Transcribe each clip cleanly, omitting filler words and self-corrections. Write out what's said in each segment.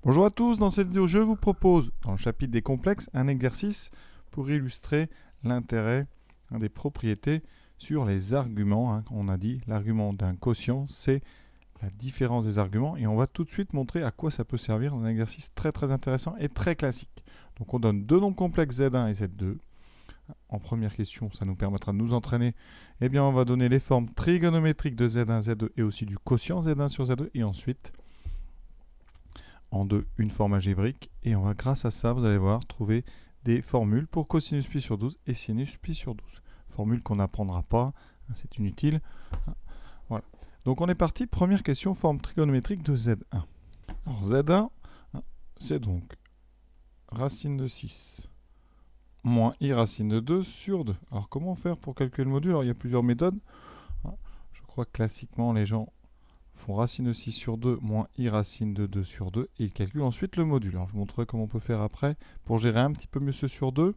Bonjour à tous, dans cette vidéo je vous propose, dans le chapitre des complexes, un exercice pour illustrer l'intérêt des propriétés sur les arguments. On a dit l'argument d'un quotient, c'est la différence des arguments et on va tout de suite montrer à quoi ça peut servir dans un exercice très intéressant et très classique. Donc on donne deux nombres complexes Z1 et Z2. En première question, ça nous permettra de nous entraîner. Eh bien, on va donner les formes trigonométriques de Z1, Z2 et aussi du quotient Z1 sur Z2 et ensuite en deux une forme algébrique et on va grâce à ça, vous allez voir, trouver des formules pour cosinus pi sur 12 et sinus pi sur 12. Formules qu'on n'apprendra pas, c'est inutile. Voilà. Donc on est parti, première question, forme trigonométrique de Z1. Alors Z1, c'est donc racine de 6 moins i racine de 2 sur 2. Alors comment faire pour calculer le module? Alors il y a plusieurs méthodes. Je crois que classiquement les gens font racine de 6 sur 2 moins i racine de 2 sur 2 et ils calculent ensuite le module. Alors je vous montrerai comment on peut faire après pour gérer un petit peu mieux ce sur 2.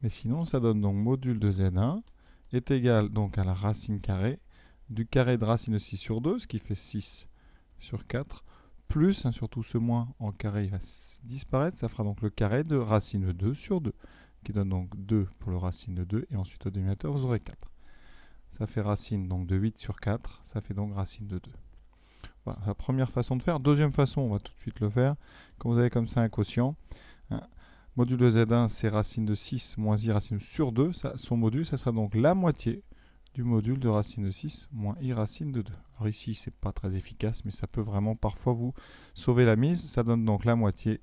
Mais sinon ça donne donc module de Z1 est égal donc à la racine carrée du carré de racine de 6 sur 2, ce qui fait 6 sur 4, plus, surtout ce moins en carré il va disparaître, ça fera donc le carré de racine de 2 sur 2, qui donne donc 2 pour le racine de 2, et ensuite au dénominateur vous aurez 4. Ça fait racine donc de 8 sur 4, ça fait donc racine de 2. Voilà, la première façon de faire. Deuxième façon, on va tout de suite le faire. Quand vous avez comme ça un quotient, module de Z1, c'est racine de 6 moins i racine sur 2. Son module, ça sera donc la moitié du module de racine de 6 moins i racine de 2. Alors ici, c'est pas très efficace, mais ça peut vraiment parfois vous sauver la mise. Ça donne donc la moitié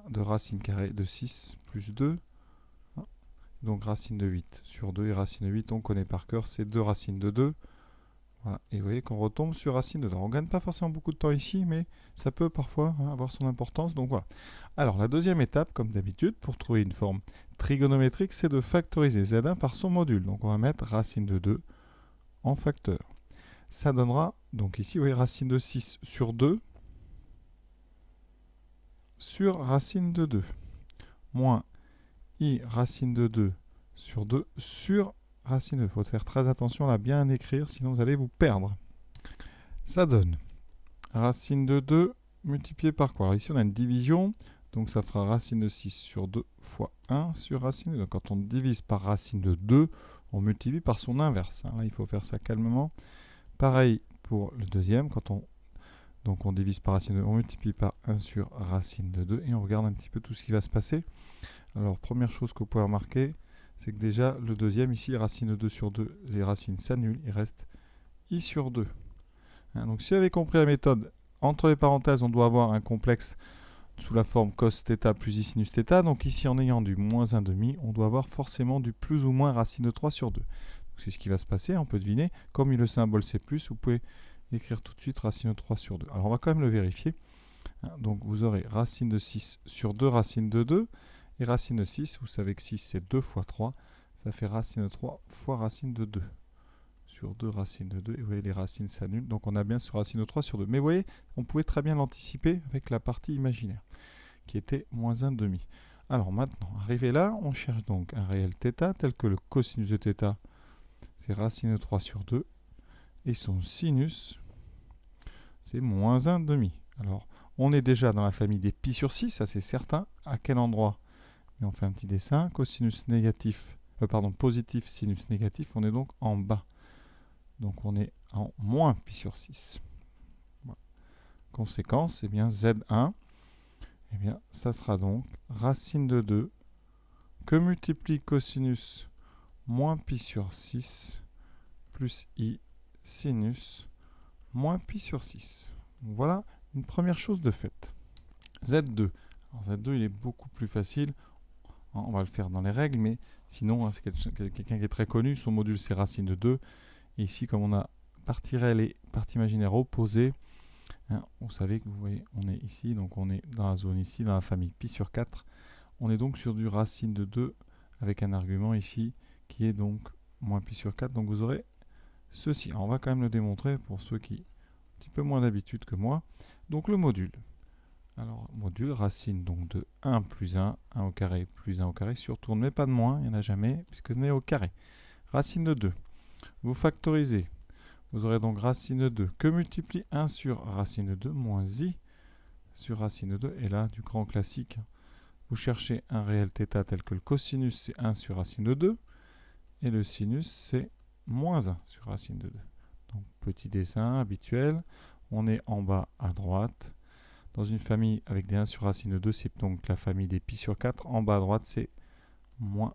de racine carrée de 6 plus 2. Donc racine de 8 sur 2 et racine de 8, on connaît par cœur, c'est 2 racines de 2. Voilà. Et vous voyez qu'on retombe sur racine de 2. On ne gagne pas forcément beaucoup de temps ici, mais ça peut parfois avoir son importance. Donc voilà. Alors la deuxième étape, comme d'habitude, pour trouver une forme trigonométrique, c'est de factoriser Z1 par son module. Donc on va mettre racine de 2 en facteur. Ça donnera, donc ici, vous voyez, racine de 6 sur 2 sur racine de 2, moins i racine de 2 sur 2 sur racine de 2. Il faut faire très attention à bien écrire, sinon vous allez vous perdre. Ça donne racine de 2 multiplié par quoi? Alors ici on a une division, donc ça fera racine de 6 sur 2 fois 1 sur racine de 2. Donc quand on divise par racine de 2, on multiplie par son inverse. Là il faut faire ça calmement. Pareil pour le deuxième, quand on divise par racine de 2, on multiplie par 1 sur racine de 2 et on regarde un petit peu tout ce qui va se passer. Alors première chose que vous pouvez remarquer, c'est que déjà le deuxième ici, racine de 2 sur 2, les racines s'annulent, il reste i sur 2. Donc si vous avez compris la méthode, entre les parenthèses, on doit avoir un complexe sous la forme cos θ plus i sinus θ. Donc ici, en ayant du moins 1,5, on doit avoir forcément du plus ou moins racine de 3 sur 2. C'est ce qui va se passer, on peut deviner. Comme le symbole c'est plus, vous pouvez écrire tout de suite racine de 3 sur 2. Alors on va quand même le vérifier. Donc vous aurez racine de 6 sur 2 racine de 2. Et racine de 6, vous savez que 6 c'est 2 fois 3. Ça fait racine de 3 fois racine de 2. Sur 2 racines de 2, et vous voyez les racines s'annulent, donc on a bien ce racine de 3 sur 2. Mais vous voyez, on pouvait très bien l'anticiper avec la partie imaginaire, qui était moins 1,5. Alors maintenant, arrivé là, on cherche donc un réel θ, tel que le cosinus de θ, c'est racine de 3 sur 2, et son sinus, c'est moins 1,5. Alors, on est déjà dans la famille des pi sur 6, ça c'est certain. À quel endroit? Et on fait un petit dessin, cosinus négatif, positif, sinus négatif, on est donc en bas. Donc on est en moins pi sur 6. Voilà. Conséquence, eh bien Z1, eh bien, ça sera donc racine de 2 que multiplie cosinus moins pi sur 6 plus i sinus moins pi sur 6. Donc voilà une première chose de faite. Z2. Alors Z2, il est beaucoup plus facile. On va le faire dans les règles, mais sinon, c'est quelqu'un qui est très connu. Son module, c'est racine de 2. Et ici, comme on a partie réelle et partie imaginaire opposée, vous savez que vous voyez, on est ici, donc on est dans la zone ici, dans la famille pi sur 4. On est donc sur du racine de 2 avec un argument ici qui est donc moins pi sur 4. Donc vous aurez ceci. Alors on va quand même le démontrer pour ceux qui ont un petit peu moins d'habitude que moi. Donc le module. Alors module, racine donc de 1 plus 1, 1 au carré plus 1 au carré, sur tourne, mais pas de moins, il n'y en a jamais, puisque ce n'est au carré. Racine de 2. Vous factorisez. Vous aurez donc racine de 2 que multiplie 1 sur racine de 2 moins i sur racine de 2. Et là, du grand classique, vous cherchez un réel θ tel que le cosinus, c'est 1 sur racine de 2. Et le sinus, c'est moins 1 sur racine de 2. Donc, petit dessin habituel. On est en bas à droite. Dans une famille avec des 1 sur racine de 2, c'est donc la famille des pi sur 4. En bas à droite, c'est moins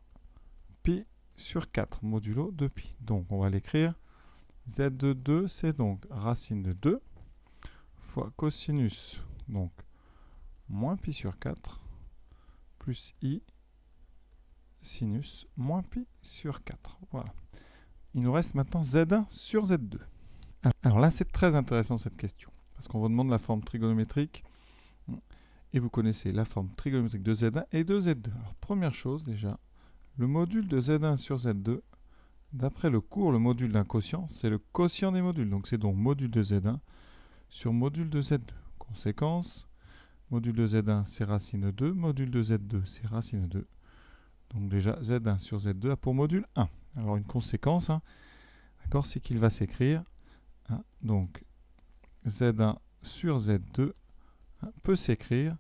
pi sur 4 modulo de pi. Donc, on va l'écrire. Z de 2, c'est donc racine de 2 fois cosinus, donc moins pi sur 4, plus i sinus moins pi sur 4. Voilà. Il nous reste maintenant Z1 sur Z2. Alors là, c'est très intéressant cette question, parce qu'on vous demande la forme trigonométrique, et vous connaissez la forme trigonométrique de Z1 et de Z2. Alors, première chose déjà, le module de Z1 sur Z2, d'après le cours, le module d'un quotient, c'est le quotient des modules. Donc c'est donc module de Z1 sur module de Z2. Conséquence, module de Z1 c'est racine de 2, module de Z2 c'est racine de 2. Donc déjà Z1 sur Z2 a pour module 1. Alors une conséquence, d'accord, c'est qu'il va s'écrire, donc Z1 sur Z2 peut s'écrire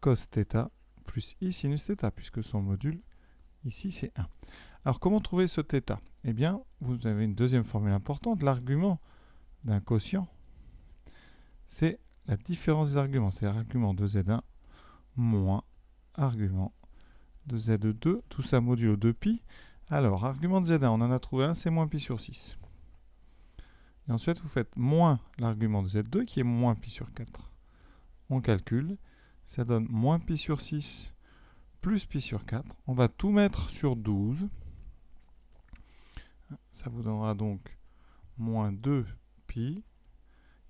cos θ plus i sinus θ, puisque son module ici c'est 1. Alors comment trouver ce θ? Eh bien, vous avez une deuxième formule importante. L'argument d'un quotient, c'est la différence des arguments. C'est l'argument de Z1 moins argument de Z2, tout ça modulo 2pi. Alors, argument de Z1, on en a trouvé un, c'est moins pi sur 6. Et ensuite, vous faites moins l'argument de Z2, qui est moins pi sur 4. On calcule, ça donne moins pi sur 6 plus pi sur 4. On va tout mettre sur 12. Ça vous donnera donc moins 2 pi.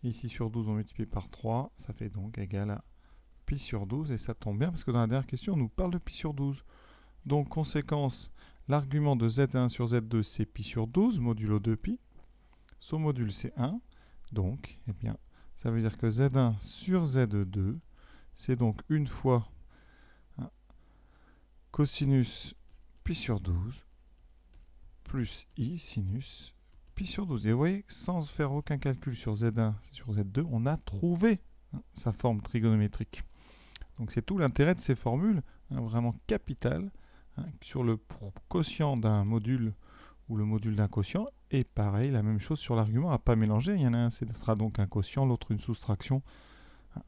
Ici sur 12, on multiplie par 3. Ça fait donc égal à pi sur 12. Et ça tombe bien parce que dans la dernière question, on nous parle de pi sur 12. Donc, conséquence, l'argument de Z1 sur Z2, c'est pi sur 12, modulo 2pi. Son module, c'est 1. Donc, eh bien, ça veut dire que Z1 sur Z2, c'est donc une fois cosinus pi sur 12 plus i sinus pi sur 12. Et vous voyez, sans faire aucun calcul sur Z1 sur Z2, on a trouvé sa forme trigonométrique. Donc c'est tout l'intérêt de ces formules, vraiment capitales, sur le quotient d'un module ou le module d'un quotient. Et pareil, la même chose sur l'argument à ne pas mélanger. Il y en a un, ce sera donc un quotient, l'autre une soustraction.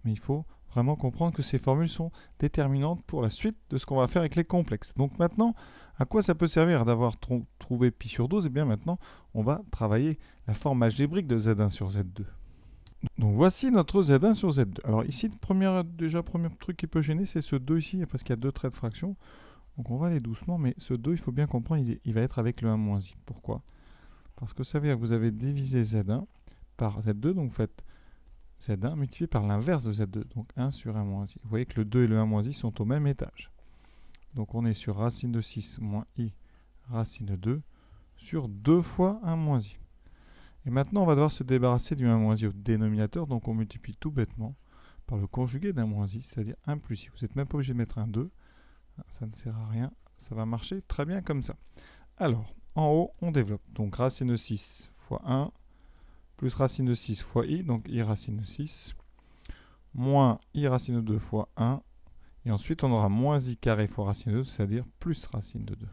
Mais il faut vraiment comprendre que ces formules sont déterminantes pour la suite de ce qu'on va faire avec les complexes. Donc maintenant, à quoi ça peut servir d'avoir trouvé pi sur 12? Et bien maintenant, on va travailler la forme algébrique de Z1 sur Z2. Donc voici notre Z1 sur Z2. Alors ici, premier truc qui peut gêner, c'est ce 2 ici, parce qu'il y a deux traits de fraction. Donc on va aller doucement, mais ce 2, il faut bien comprendre, il va être avec le 1 moins i. Pourquoi? Parce que ça veut dire que vous avez divisé Z1 par Z2, donc vous faites Z1 multiplié par l'inverse de Z2, donc 1 sur 1 moins i. Vous voyez que le 2 et le 1 moins i sont au même étage. Donc on est sur racine de 6 moins i racine de 2 sur 2 fois 1 moins i. Et maintenant, on va devoir se débarrasser du 1 moins i au dénominateur, donc on multiplie tout bêtement par le conjugué d'un moins i, c'est-à-dire 1 plus i. Vous n'êtes même pas obligé de mettre un 2, ça ne sert à rien, ça va marcher très bien comme ça. Alors, en haut, on développe. Donc racine de 6 fois 1, plus racine de 6 fois i, donc i racine de 6, moins i racine de 2 fois 1, et ensuite on aura moins i carré fois racine de 2, c'est-à-dire plus racine de 2.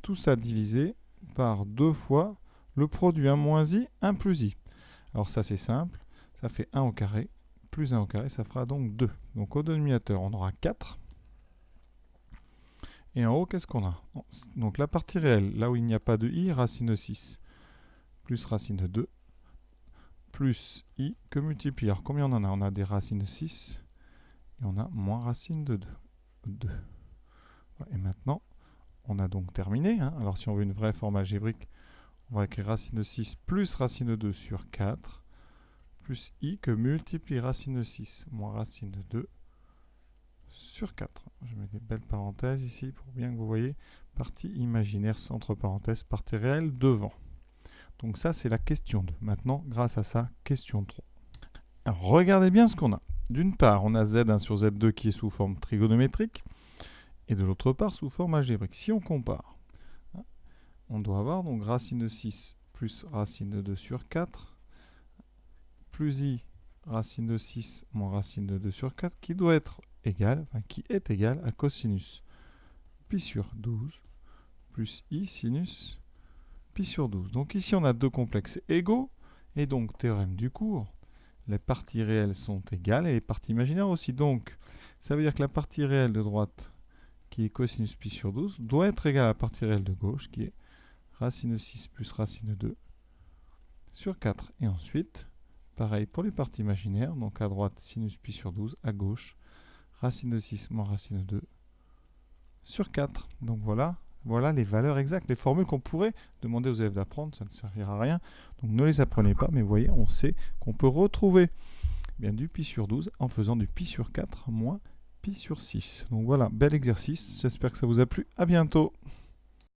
Tout ça divisé par 2 fois le produit 1 moins i, 1 plus i. Alors ça c'est simple, ça fait 1 au carré, plus 1 au carré, ça fera donc 2. Donc au dénominateur, on aura 4. Et en haut, qu'est-ce qu'on a? Donc la partie réelle, là où il n'y a pas de i, racine de 6, plus racine de 2, plus i que multiplie. Alors combien on en a? On a des racines de 6, et on a moins racine de 2. Et maintenant, on a donc terminé. Alors si on veut une vraie forme algébrique, on va écrire racine de 6 plus racine de 2 sur 4, plus i que multiplie racine de 6 moins racine de 2 sur 4. Je mets des belles parenthèses ici pour bien que vous voyez. Partie imaginaire, entre parenthèses, partie réelle devant. Donc ça, c'est la question 2. Maintenant, grâce à ça, question 3. Alors, regardez bien ce qu'on a. D'une part, on a Z1 sur Z2 qui est sous forme trigonométrique, et de l'autre part, sous forme algébrique. Si on compare, on doit avoir donc racine de 6 plus racine de 2 sur 4, plus i racine de 6 moins racine de 2 sur 4 qui doit être égal, enfin qui est égal à cosinus pi sur 12 plus i sinus pi sur 12. Donc ici on a deux complexes égaux, et donc théorème du cours, les parties réelles sont égales et les parties imaginaires aussi. Donc ça veut dire que la partie réelle de droite, qui est cosinus pi sur 12, doit être égale à la partie réelle de gauche, qui est racine de 6 plus racine de 2 sur 4. Et ensuite, pareil pour les parties imaginaires, donc à droite sinus pi sur 12, à gauche racine de 6 moins racine de 2 sur 4. Donc voilà les valeurs exactes, les formules qu'on pourrait demander aux élèves d'apprendre, ça ne servira à rien. Donc ne les apprenez pas, mais vous voyez, on sait qu'on peut retrouver bien du pi sur 12 en faisant du pi sur 4 moins pi sur 6. Donc voilà, bel exercice, j'espère que ça vous a plu, à bientôt.